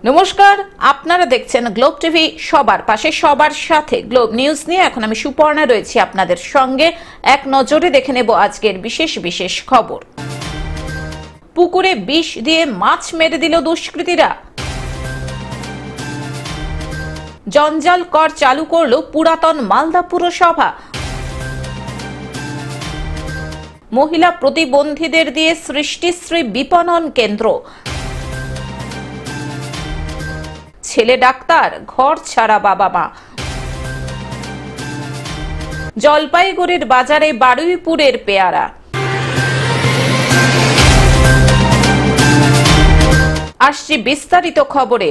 নমস্কার, আপনারা দেখছেন গ্লোব টিভি, সবার পাশে সবার সাথে। গ্লোব নিউজ নিয়ে এখন আমি সুপর্ণা রয়েছি আপনাদের সঙ্গে। এক নজরে দেখে নেব আজকের বিশেষ বিশেষ খবর। পুকুরে বিষ দিয়ে মাছ মেরে দিল দুষ্কৃতীরা। জঞ্জাল কর চালু করল পুরাতন মালদা পুরসভা। মহিলা প্রতিবন্ধীদের দিয়ে সৃষ্টিশ্রী বিপণন কেন্দ্র। ছেলে ডাক্তার, ঘর ছাড়া বাবা মা। জলপাইগুড়ির বাজারে বারুইপুরের পেয়ারা। আসছি বিস্তারিত খবরে।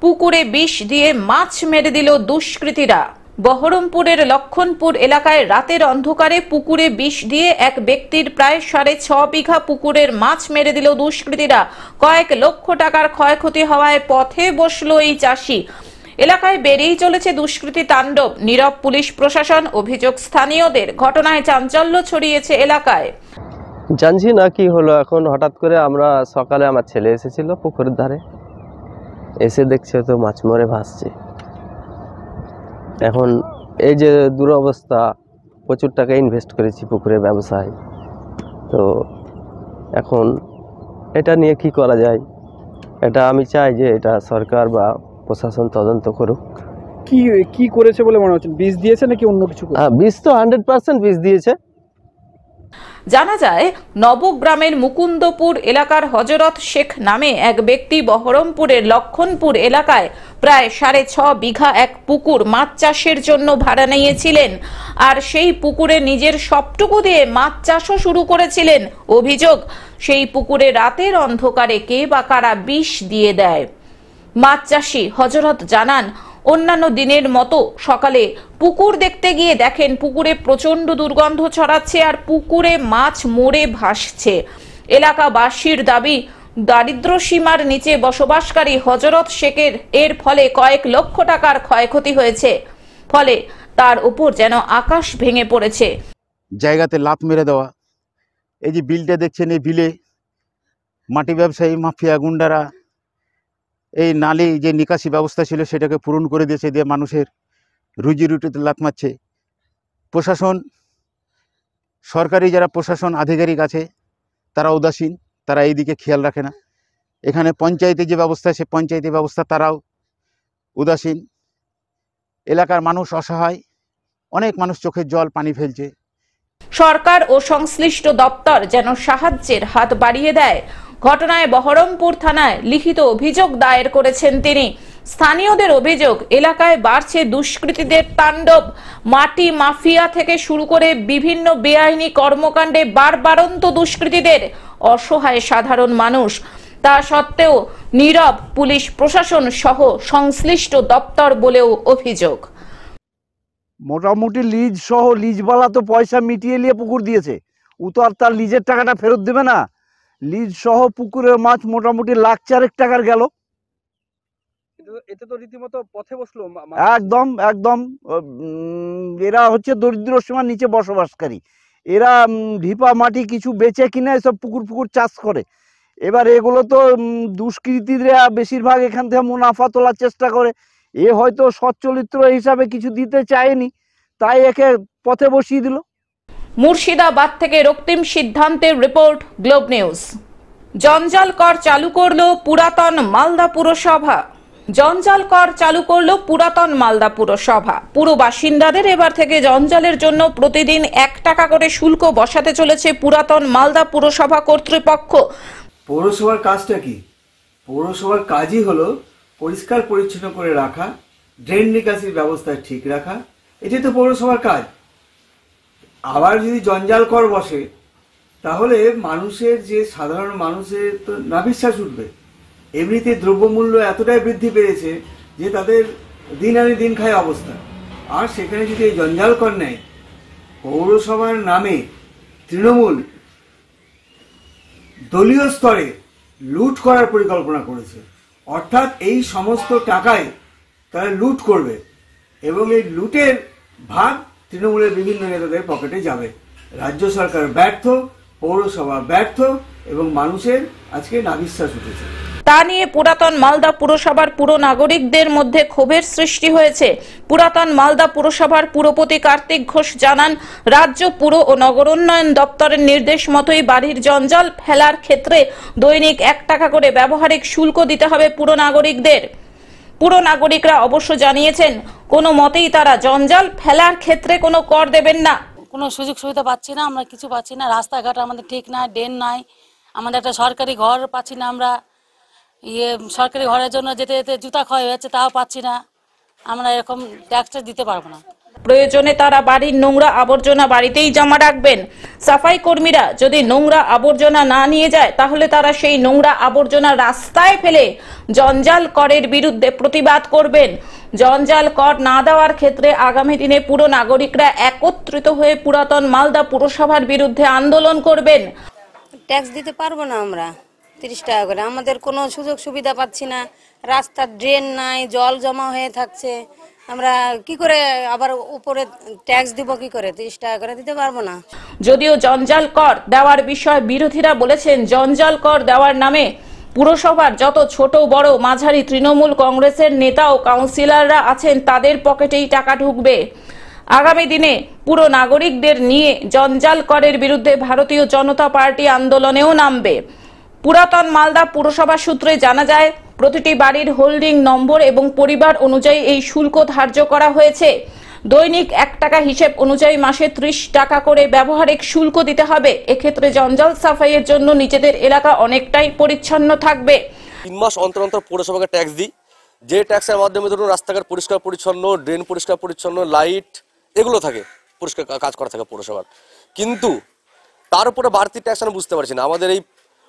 পুকুরে বিষ দিয়ে মাছ মেরে দিল দুষ্কৃতীরা। বহরমপুরের লক্ষণপুর এলাকায় রাতের অন্ধকারে পুকুরে বিষ দিয়ে এক ব্যক্তির প্রায় 6.5 বিঘা পুকুরের মাছ মেরে দিল দুষ্কৃতীরা। কয়েক লক্ষ টাকার ক্ষয়ক্ষতি হওয়ায় পথে বসলো এই চাষি। এলাকায় বেড়েই চলেছে দুষ্কৃতী তাণ্ডব। নীরব পুলিশ প্রশাসন, অভিযোগ স্থানীয়দের। ঘটনায় চাঞ্চল্য ছড়িয়েছে এলাকায়। জানছি না কি হলো। এখন হঠাৎ করে আমরা সকালে আমার ছেলে এসেছিল পুকুরের ধারে, এসে দেখছে তো মাছ মরে ভাসছে। এখন এই যে দুরবস্থা, প্রচুর টাকা ইনভেস্ট করেছি পুকুরের ব্যবসায়, তো এখন এটা নিয়ে কি করা যায়, এটা আমি চাই যে এটা সরকার বা প্রশাসন তদন্ত করুক। কি করেছে বলে মনে হচ্ছে? বীজ দিয়েছে নাকি অন্য কিছু? বীজ তো 100% বীজ দিয়েছে। জানা যায়, নবগ্রামের মুকুন্দপুর এলাকার হজরত শেখ নামে এক ব্যক্তি বহরমপুরের লক্ষণপুর এলাকায় প্রায় 6.5 বিঘা এক পুকুর মাছ চাষের জন্য ভাড়া নিয়েছিলেন। আর সেই পুকুরে নিজের সবটুকু দিয়ে মাছ চাষও শুরু করেছিলেন। অভিযোগ, সেই পুকুরে রাতের অন্ধকারে কে বা কারা বিষ দিয়ে দেয়। মাছ চাষি হজরত জানান, অন্যান্য দিনের মতো সকালে পুকুর দেখতে গিয়ে দেখেন পুকুরে প্রচন্ড দুর্গন্ধ ছড়াচ্ছে আর পুকুরে মাছ মরে ভাসছে। এলাকাবাসীর দাবি, দারিদ্র সীমার নিচে বসবাসকারী হজরত শেখের এর ফলে কয়েক লক্ষ টাকার ক্ষয়ক্ষতি হয়েছে। ফলে তার উপর যেন আকাশ ভেঙে পড়েছে। জায়গাতে লাত মেরে দেওয়া। এই যে বিলটা দেখছেন, এই বিলে মাটি ব্যবসায়ী, মাফিয়া, গুন্ডারা এই নালী যে নিকাশি ব্যবস্থা ছিল সেটাকে পূরণ করে দিয়েছে, দিয়ে মানুষের রুজি রুটিতে লাত মারছে। প্রশাসন, সরকারি যারা প্রশাসন আধিকারিক আছে তারা উদাসীন, তারা এই দিকে খেয়াল রাখে না। এখানে পঞ্চায়েতে যে ব্যবস্থা, সে পঞ্চায়েতি ব্যবস্থা তারাও উদাসীন। এলাকার মানুষ অসহায়, অনেক মানুষ চোখের জল পানি ফেলছে। সরকার ও সংশ্লিষ্ট দপ্তর যেন সাহায্যের হাত বাড়িয়ে দেয়। ঘটনায় বহরমপুর থানায় লিখিত অভিযোগ দায়ের করেছেন তিনি। স্থানীয়দের অভিযোগ, এলাকায় বাড়ছে দুষ্কৃতীদের তাণ্ডব। মাটি মাফিয়া থেকে শুরু করে বিভিন্ন বেআইনি কর্মকাণ্ডে বারবারন্ত দুষ্কৃতীদের। অসহায় সাধারণ মানুষ। তা সত্ত্বেও নীরব পুলিশ প্রশাসন সহ সংশ্লিষ্ট দপ্তর বলেও অভিযোগ। মোটামুটি লিজ সহ লিজওয়ালা তো পয়সা মিটিয়ে নিয়ে পুকুর দিয়েছে, ও তো আর তার লিজের টাকাটা ফেরত দেবে না। লিজ সহ পুকুরের মাছ মোটামুটি 1,00,000 টাকার গেল। এতে তো রীতিমতো পথে বসলো। একদম একদম। এরা হচ্ছে দরিদ্র সীমার নিচে বসবাসকারী। এরা ঢিপা মাটি কিছু বেচে কিনে এসব পুকুর চাষ করে। এবার এগুলো তো দুষ্কৃতীরা বেশিরভাগ এখান থেকে মুনাফা তোলার চেষ্টা করে। এ হয়তো সচ্চরিত্র হিসাবে কিছু দিতে চায়নি, তাই একে পথে বসিয়ে দিল। মুর্শিদাবাদ থেকে রক্তিম সিদ্ধান্তের রিপোর্ট, গ্লোব নিউজ। জঞ্জাল কর চালু করলো পুরাতন মালদা পুরসভা। জঞ্জাল কর চালু করলো পুরাতন মালদা পুরসভা। পুরো বাসিন্দাদের এবার থেকে জঞ্জালের জন্য প্রতিদিন 1 টাকা করে শুল্ক বসাতে চলেছে পুরাতন মালদা পুরসভা কর্তৃপক্ষ। পৌরসভার কাজটা কি? পৌরসভার কাজই হলো পরিষ্কার পরিচ্ছন্ন করে রাখা, ড্রেন নিকাশির ব্যবস্থা ঠিক রাখা। এটাই তো পৌরসভার কাজ। আবার যদি জঞ্জাল কর বসে তাহলে মানুষের, যে সাধারণ মানুষের তো নাভিশ্বাস উঠবে। এমনিতে দ্রব্যমূল্য এতটাই বৃদ্ধি পেয়েছে যে তাদের দিন আনি দিন খায় অবস্থা। আর সেখানে যদি এই জঞ্জাল কর নেয়, পৌরসভার নামে তৃণমূল দলীয় স্তরে লুট করার পরিকল্পনা করেছে। অর্থাৎ এই সমস্ত টাকায় তারা লুট করবে এবং এই লুটের ভাগ তৃণমূলের বিভিন্ন নেতাদের পকেটে যাবে। রাজ্য সরকার ব্যর্থ, পৌরসভা ব্যর্থ এবং মানুষের আজকে নাভিশ্বাস উঠেছে। তা নিয়ে পুরাতন মালদা পুরসভার পুর নাগরিকদের মধ্যে ক্ষোভের সৃষ্টি হয়েছে। পুরাতন মালদা পুরসভার পুরপতি কার্তিক ঘোষ জানান, রাজ্য পুর ও নগর উন্নয়ন দপ্তরের নির্দেশ মতোই বাড়ির জঞ্জাল ফেলার ক্ষেত্রে দৈনিক 1 টাকা করে ব্যবহারিক শুল্ক দিতে হবে পুর নাগরিকদের। পুর নাগরিকরা অবশ্য জানিয়েছেন, কোনো মতেই তারা জঞ্জাল ফেলার ক্ষেত্রে কোনো কর দেবেন না। কোনো সুযোগ সুবিধা পাচ্ছি না, আমরা কিছু পাচ্ছি না, রাস্তাঘাট আমাদের ঠিক নাই, ড্রেন নাই, আমাদের একটা সরকারি ঘর পাচ্ছি না, আমরা সরকারি ঘরের জন্য যেতে যেতে জুতা ক্ষয় হয়েছে তাও পাচ্ছি না, আমরা এরকম ট্যাক্সটা দিতে পারবো না। প্রয়োজনে তারা বাড়ির নোংরা আবর্জনা বাড়িতেই জমা রাখবেন। সাফাই কর্মীরা যদি নোংরা আবর্জনা না নিয়ে যায় তাহলে তারা সেই নোংরা আবর্জনা রাস্তায় ফেলে জঞ্জাল করের বিরুদ্ধে প্রতিবাদ করবেন। জঞ্জাল কর না দেওয়ার ক্ষেত্রে আগামী দিনে পুর নাগরিকরা একত্রিত হয়ে পুরাতন মালদা পুরসভার বিরুদ্ধে আন্দোলন করবেন। ট্যাক্স দিতে পারবো না আমরা 30 টাকা করে, আমাদের কোনো সুযোগ সুবিধা পাচ্ছি না, রাস্তার ড্রেন নাই, জল জমা হয়ে থাকছে, আমরা কি করে আবার উপরে ট্যাক্স দিব, কি করে 30 টাকা করে দিতে পারবো না। যদিও জঞ্জাল কর দেওয়ার বিষয়ে বিরোধীরা বলেছেন, জঞ্জাল কর দেওয়ার নামে পুরসভার যত ছোট বড় মাঝারি তৃণমূল কংগ্রেসের নেতা ও কাউন্সিলররা আছেন তাদের পকেটেই টাকা ঢুকবে। আগামী দিনে পুর নাগরিকদের নিয়ে জঞ্জাল করের বিরুদ্ধে ভারতীয় জনতা পার্টি আন্দোলনেও নামবে। পুরাতন মালদা পুরসভা সূত্রে জানা যায়, প্রতিটি বাড়ির হোল্ডিং নম্বর এবং পরিবার অনুযায়ী এই শুল্ক ধার্য করা হয়েছে। দৈনিক 1 টাকা হিসেব অনুযায়ী মাসে 30 টাকা করে ব্যবহারিক শুল্ক দিতে হবে। এক্ষেত্রে জঞ্জাল সাফাইয়ের জন্য নিজেদের এলাকা অনেকটাই পরিচ্ছন্ন থাকবে। 3 মাস অন্তর অন্তর পৌরসভাকে ট্যাক্স দিই, যে ট্যাক্সের মাধ্যমে ধরুন রাস্তাঘাট পরিষ্কার পরিচ্ছন্ন, ড্রেন পরিষ্কার পরিচ্ছন্ন, লাইট এগুলো থাকে, পরিষ্কার কাজ করা থাকে পৌরসভার। কিন্তু তার উপরে বাড়তি ট্যাক্স আমি বুঝতে পারছি না। আমাদের এই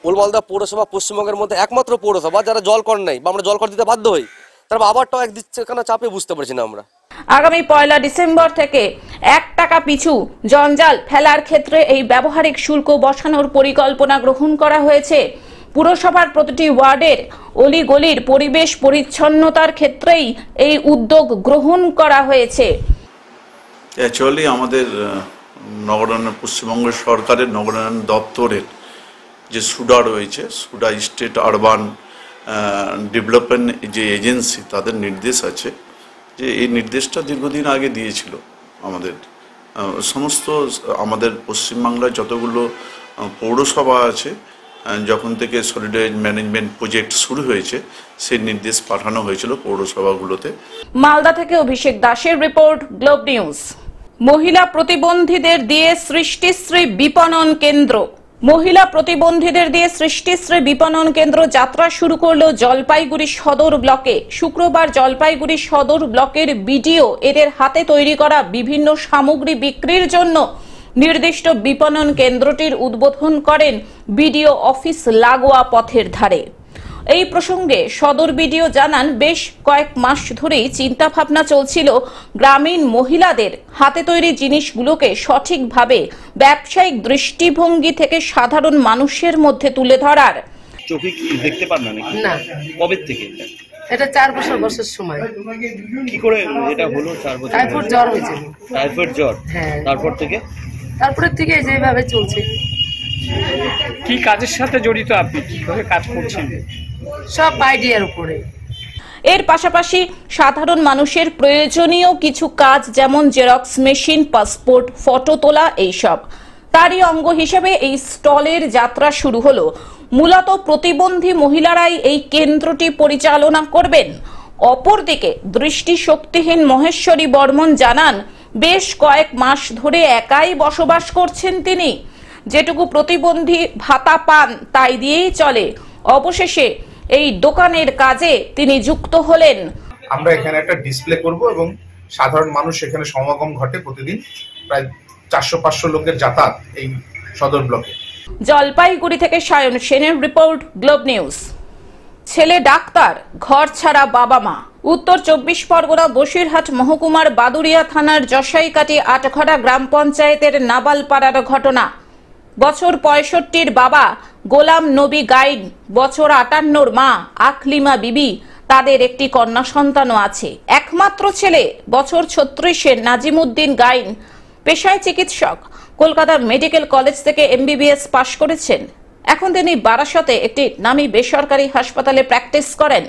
ওল্ড মালদা পৌরসভা পশ্চিমবঙ্গের মধ্যে একমাত্র পৌরসভা যারা জল কর নেই বা আমরা জল কর দিতে বাধ্য হই, তারপর আবার ট্যাক্স দিচ্ছে, কেন চাপে বুঝতে পারছি না আমরা। আগামী 1 ডিসেম্বর থেকে 1 টাকা পিছু জঞ্জাল ফেলার ক্ষেত্রে এই ব্যবহারিক শুল্ক বসানোর পরিকল্পনা গ্রহণ করা হয়েছে। পুরসভার প্রতিটি ওয়ার্ডের অলিগলির পরিবেশ পরিচ্ছন্নতার ক্ষেত্রেই এই উদ্যোগ গ্রহণ করা হয়েছে। অ্যাকচুয়ালি আমাদের নগরায়ণ পশ্চিমবঙ্গ সরকারের নগরায়ণ দপ্তরের যে সুডা রয়েছে, সুডা স্টেট আরবান ডেভেলপমেন্ট যে এজেন্সি, তাদের নির্দেশ আছে যে এই নির্দেশটা দীর্ঘদিন আগে দিয়েছিল আমাদের সমস্ত আমাদের পশ্চিমবাংলায় যতগুলো পৌরসভা আছে, যখন থেকে সলিড ম্যানেজমেন্ট প্রজেক্ট শুরু হয়েছে সেই নির্দেশ পাঠানো হয়েছিল পৌরসভাগুলোতে। মালদা থেকে অভিষেক দাসের রিপোর্ট, গ্লোব নিউজ। মহিলা প্রতিবন্ধীদের দিয়ে সৃষ্টিশ্রী বিপণন কেন্দ্র। মহিলা প্রতিবন্ধীদের দিয়ে সৃষ্টিশ্রী বিপণন কেন্দ্র যাত্রা শুরু করলো জলপাইগুড়ি সদর ব্লকে। শুক্রবার জলপাইগুড়ি সদর ব্লকের বিডিও এদের হাতে তৈরি করা বিভিন্ন সামগ্রী বিক্রির জন্য নির্দিষ্ট বিপণন কেন্দ্রটির উদ্বোধন করেন বিডিও অফিস লাগোয়া পথের ধারে। এই প্রসঙ্গে সদর বিডিও জানান, বেশ কয়েক মাস ধরেই চিন্তা ভাবনা চলছিল গ্রামীণ মহিলাদের হাতে তৈরি জিনিসগুলোকে সঠিকভাবে ব্যবসায়িক দৃষ্টিভঙ্গি থেকে সাধারণ মানুষের মধ্যে তুলে ধরার। চোখে কি দেখতে পান না নাকি? না। কবে থেকে? এটা 4 বছর সময়। কি করে এটা হলো? 4 বছর টাইফয়েড জ্বর হয়েছিল। টাইফয়েড জ্বর? হ্যাঁ। তারপর থেকে যেভাবে চলছে। কি কাজের সাথে জড়িত আপনি? কিভাবে কাজ করছেন? সব আইডিয়ার উপরে। এর পাশাপাশি সাধারণ মানুষের প্রয়োজনীয় কিছু কাজ, যেমন জেরক্স মেশিন, পাসপোর্ট, ফটো তোলা, এইসব তারই অঙ্গ হিসেবে এই স্টলের যাত্রা শুরু হলো। মূলত প্রতিবন্ধী মহিলারাই এই কেন্দ্রটি পরিচালনা করবেন। অপরদিকে দৃষ্টিশক্তিহীন মহেশ্বরী বর্মন জানান, বেশ কয়েক মাস ধরে একাই বসবাস করছেন তিনি। যেটুকু প্রতিবন্ধী ভাতা পান তাই দিয়েই চলে। অবশেষে এই দোকানের কাজে তিনি যুক্ত হলেন। আমরা এখানে একটা ডিসপ্লে করব এবং সাধারণ মানুষ এখানে সমাগম ঘটে। প্রতিদিন প্রায় 400-500 লোকের যাতায়াত এই সদর ব্লকে। জলপাইগুড়ি থেকে সায়ন সেনের রিপোর্ট, গ্লোব নিউজ। ছেলে ডাক্তার, ঘর ছাড়া বাবা মা। উত্তর 24 পরগনা বসিরহাট মহকুমার বাদুড়িয়া থানার জশাইকাটি আটঘরা গ্রাম পঞ্চায়েতের নাবালপাড়ার ঘটনা। বছর 65-র বাবা গোলাম নবী গাইন, বছর 58-র মা আকলিমা বিবি, তাদের একটি কন্যা সন্তানও আছে। একমাত্র ছেলে বছর 36-এর নাজিমুদ্দিন গাইন, পেশায় চিকিৎসক, কলকাতা মেডিকেল কলেজ থেকে MBBS পাশ করেছেন। এখন তিনি বারাসতে একটি নামী বেসরকারি হাসপাতালে প্র্যাকটিস করেন।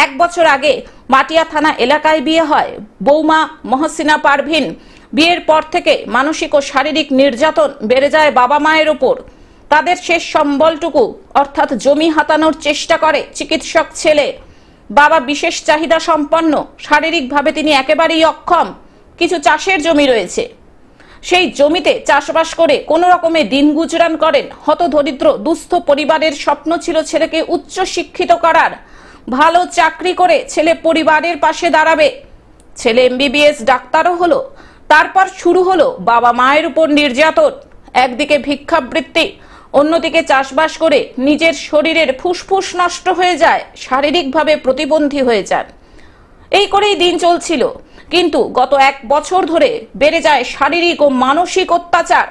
1 বছর আগে মাটিয়া থানা এলাকায় বিয়ে হয় বৌমা মহসিনা পারভিন। বিয়ের পর থেকে মানসিক ও শারীরিক নির্যাতন বেড়ে যায় বাবা মায়ের ওপর। তাদের শেষ সম্বলটুকু অর্থাৎ জমি হাতানোর চেষ্টা করে চিকিৎসক ছেলে। বাবা বিশেষ চাহিদা সম্পন্ন, শারীরিকভাবে তিনি একেবারেই অক্ষম। কিছু চাষের জমি রয়েছে, সেই জমিতে চাষবাস করে কোনো রকমে দিন গুজরান করেন। হতদরিদ্র দুস্থ পরিবারের স্বপ্ন ছিল ছেলেকে উচ্চ শিক্ষিত করার, ভালো চাকরি করে ছেলে পরিবারের পাশে দাঁড়াবে। ছেলে MBBS ডাক্তারও হলো। তারপর শুরু হলো বাবা মায়ের উপর নির্যাতন। একদিকে ভিক্ষাবৃত্তি, অন্যদিকে চাষবাস করে নিজের শরীরের ফুসফুস নষ্ট হয়ে যায়, শারীরিকভাবে প্রতিবন্ধী হয়ে যান। এই করেই দিন চলছিল, কিন্তু গত 1 বছর ধরে বেড়ে যায় শারীরিক ও মানসিক অত্যাচার।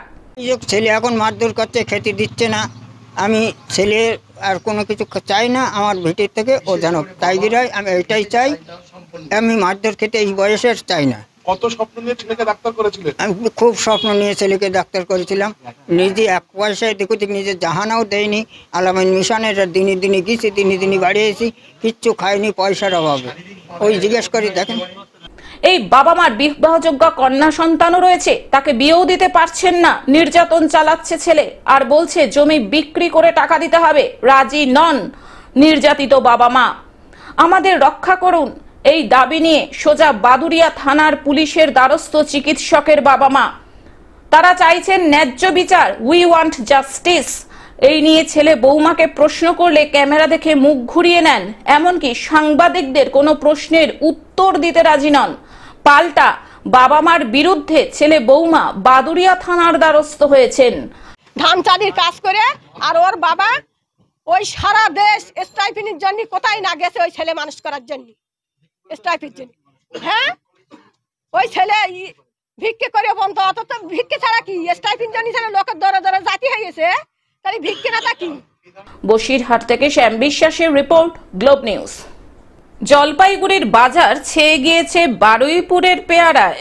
ছেলে এখন মারধর করছে, খেতে দিচ্ছে না। আমি ছেলে আর কোনো কিছু চাই না, আমার ভিতর থেকে ও যেন তাই দিরাই, আমি এটাই চাই। আমি মারধর খেতে এই বয়সের চাই না। কত স্বপ্ন নিয়ে ছেলেকে ডাক্তার করেছিলেন? আমি খুব স্বপ্ন নিয়ে ছেলেকে ডাক্তার করেছিলাম। নিজে 1 পয়সায় দেখুক নিজে জাহানাও দেয়নি। আলামিন মিশনের দিনে দিনে গেছি, দিনে বাড়িয়েছি, কিচ্ছু খাইনি পয়সার অভাবে। ওই জিজ্ঞেস করি দেখেন। এই বাবা মার বিবাহযোগ্য কন্যা সন্তানও রয়েছে, তাকে বিয়েও দিতে পারছেন না। নির্যাতন চালাচ্ছে ছেলে আর বলছে জমি বিক্রি করে টাকা দিতে হবে। রাজি নন নির্যাতিত বাবা মা। আমাদের রক্ষা করুন, এই দাবি নিয়ে সোজা বাদুড়িয়া থানার পুলিশের দ্বারস্থ চিকিৎসকের বাবা মা। তারা চাইছেন ন্যায্য বিচার। We want justice. এই নিয়ে ছেলে বৌমাকে প্রশ্ন করলে ক্যামেরা দেখে মুখ ঘুরিয়ে নেন, এমনকি সাংবাদিকদের কোনো প্রশ্নের উত্তর দিতে রাজি নন। পাল্টা বাবা মার বিরুদ্ধে ছেলে বৌমা বাদুড়িয়া থানার দ্বারস্থ হয়েছেন। ধান চালির কাজ করে আর ওর বাবা ওই সারা দেশ স্টাইপেন্ডের জন্য কোথায় না গেছে ওই ছেলে মানুষ করার জন্য, স্টাইপের জন্য। হ্যাঁ, ওই ছেলে ভিক্ষে করে বন্ধ, অত তো ভিক্ষে ছাড়া কি স্টাইপের জন্য ছেলে লোকের দরে দরে জাতি হয়ে গেছে, তাই ভিক্ষে না তা কি। বসিরহাট থেকে শ্যাম বিশ্বাসের রিপোর্ট, গ্লোব নিউজ। জলপাইগুড়ির বাজার ছেয়ে গিয়েছে বারুইপুরের পেয়ারায়।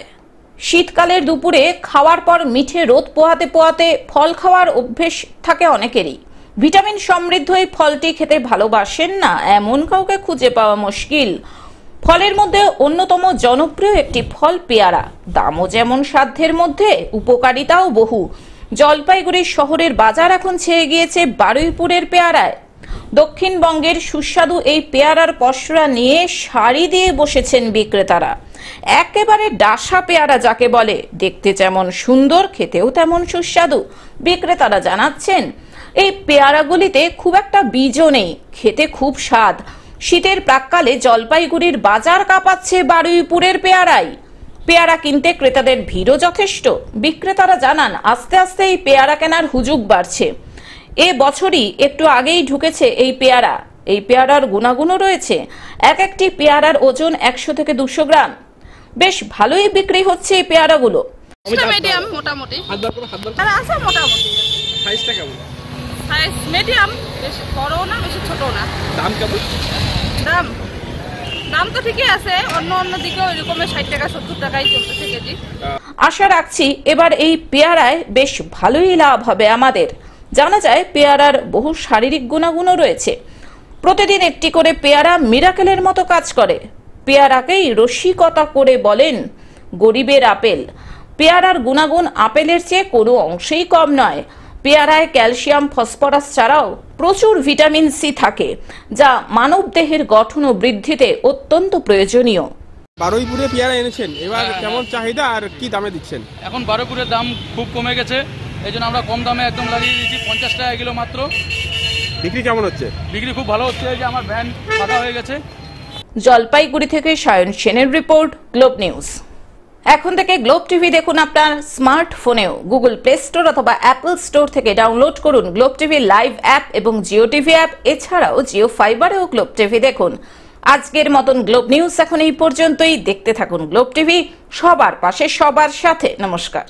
শীতকালের দুপুরে খাওয়ার পর মিঠে রোদ পোহাতে পোহাতে ফল খাওয়ার অভ্যেস থাকে অনেকেরই। ভিটামিন সমৃদ্ধ এই ফলটি খেতে ভালোবাসেন না এমন কাউকে খুঁজে পাওয়া মুশকিল। ফলের মধ্যে অন্যতম জনপ্রিয় একটি ফল পেয়ারা। দামও যেমন সাধ্যের মধ্যে, উপকারিতাও বহু। জলপাইগুড়ি শহরের বাজার এখন ছেয়ে গিয়েছে বারুইপুরের পেয়ারায়। দক্ষিণবঙ্গের সুস্বাদু এই পেয়ারার পসরা নিয়ে সারি দিয়ে বসেছেন বিক্রেতারা। একেবারে ডাসা পেয়ারা যাকে বলে, দেখতে যেমন সুন্দর, খেতেও তেমন সুস্বাদু। বিক্রেতারা জানাচ্ছেন এই পেয়ারাগুলিতে খুব একটা বীজও নেই, খেতে খুব স্বাদ। শীতের প্রাককালে জলপাইগুড়ির বাজার কাঁপাচ্ছে বারুইপুরের পেয়ারায়। পেয়ারা কিনতে ক্রেতাদের ভিড়ও যথেষ্ট। বিক্রেতারা জানান আস্তে আস্তে এই পেয়ারা কেনার হুজুগ বাড়ছে। এ বছরই একটু আগেই ঢুকেছে এই পেয়ারা। এই পেয়ারার গুণাগুণও রয়েছে। একটি পেয়ারার ওজন 100 থেকে 200 গ্রাম। বেশ ভালোই বিক্রি হচ্ছে এই পেয়ারাগুলো। মিডিয়াম মোটামুটি আছে, মোটামুটি সাইজটা কেমন? সাইজ মিডিয়াম, বেশি বড় না বেশি ছোট না। দাম কেমন? দাম তো ঠিকই আছে, অন্য দিকে ওই রকমের 60 টাকা 70 টাকাই চলতেছে কেজি। আশা রাখছি এবার এই পেয়ারায় বেশ ভালোই লাভ হবে আমাদের। জানা যায় পেয়ারার বহু শারীরিক গুণাগুণও রয়েছে। প্রতিদিন একটি করে পেয়ারা মিরাকেলের মতো কাজ করে। পেয়ারাকেই রসিকতা করে বলেন গরিবের আপেল। পেয়ারার গুণাগুণ আপেলের চেয়ে কোনো অংশেই কম নয়। পেয়ারায় ক্যালসিয়াম, ফসফরাস ছাড়াও প্রচুর ভিটামিন সি থাকে, যা মানব দেহের গঠন ও বৃদ্ধিতে অত্যন্ত প্রয়োজনীয়। বারুইপুরে পেয়ারা এনেছেন, এবার কেমন চাহিদা আর কি দামে দিচ্ছেন? এখন বারুইপুরের দাম খুব কমে গেছে, এই জন্য আমরা কম দামে একদম লাগিয়ে দিয়েছি। 50 টাকা কিলো মাত্র। বিক্রি কেমন হচ্ছে? বিক্রি খুব ভালো হচ্ছে, যে আমার ভ্যান ফাঁকা হয়ে গেছে। জলপাইগুড়ি থেকে সায়ন সেনের রিপোর্ট, গ্লোব নিউজ। এখন থেকে গ্লোব টিভি দেখুন আপনার স্মার্টফোনেও। গুগল প্লে স্টোর অথবা অ্যাপল স্টোর থেকে ডাউনলোড করুন গ্লোব টিভি লাইভ অ্যাপ এবং জিও টিভি অ্যাপ। এছাড়াও জিও ফাইবারেও গ্লোব টিভি দেখুন। আজকের মতন গ্লোব নিউজ এখন এই পর্যন্তই। দেখতে থাকুন গ্লোব টিভি, সবার পাশে সবার সাথে। নমস্কার।